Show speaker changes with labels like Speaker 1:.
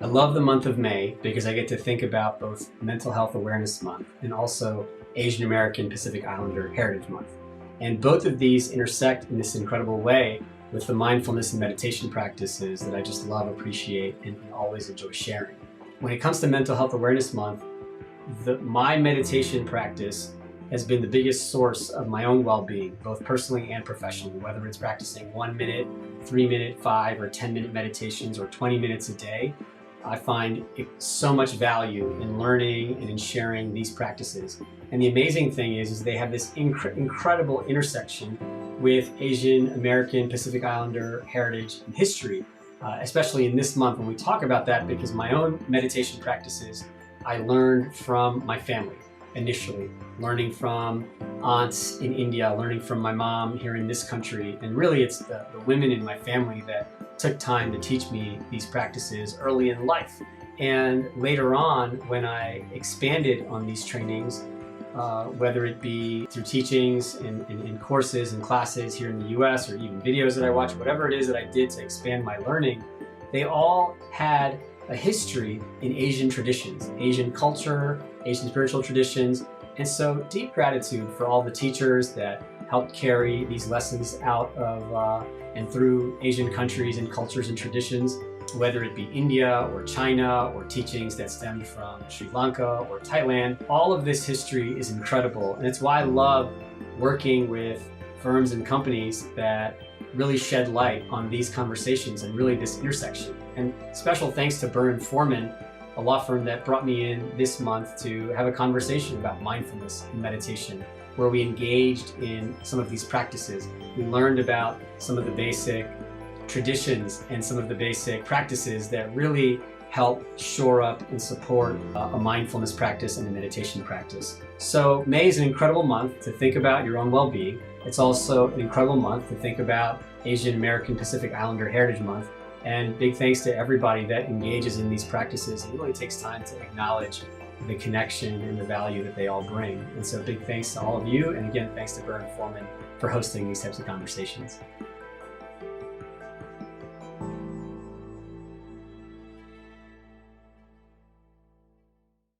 Speaker 1: I love the month of May because I get to think about both Mental Health Awareness Month and also Asian American Pacific Islander Heritage Month. And both of these intersect in this incredible way with the mindfulness and meditation practices that I just love, appreciate, and always enjoy sharing. When it comes to Mental Health Awareness Month, my meditation practice has been the biggest source of my own well-being, both personally and professionally, whether it's practicing 1 minute, 3 minute, 5 or 10 minute meditations or 20 minutes a day. I find so much value in learning and in sharing these practices. And the amazing thing is they have this incredible intersection with Asian American Pacific Islander heritage and history, especially in this month when we talk about that, because my own meditation practices I learned from my family initially, learning from aunts in India, learning from my mom here in this country. And really it's the women in my family that took time to teach me these practices early in life. And later on, when I expanded on these trainings, whether it be through teachings in courses and classes here in the US or even videos that I watch, whatever it is that I did to expand my learning, they all had a history in Asian traditions, Asian culture, Asian spiritual traditions. And so deep gratitude for all the teachers that helped carry these lessons out of and through Asian countries and cultures and traditions, whether it be India or China or teachings that stemmed from Sri Lanka or Thailand. All of this history is incredible. And it's why I love working with firms and companies that really shed light on these conversations and really this intersection. And special thanks to Burr and Forman, a law firm that brought me in this month to have a conversation about mindfulness and meditation, where we engaged in some of these practices. We learned about some of the basic traditions and some of the basic practices that really help shore up and support a mindfulness practice and a meditation practice. So May is an incredible month to think about your own well-being. It's also an incredible month to think about Asian American Pacific Islander Heritage Month. And big thanks to everybody that engages in these practices. It really takes time to acknowledge the connection and the value that they all bring. And so big thanks to all of you. And again, thanks to Burr and Forman for hosting these types of conversations.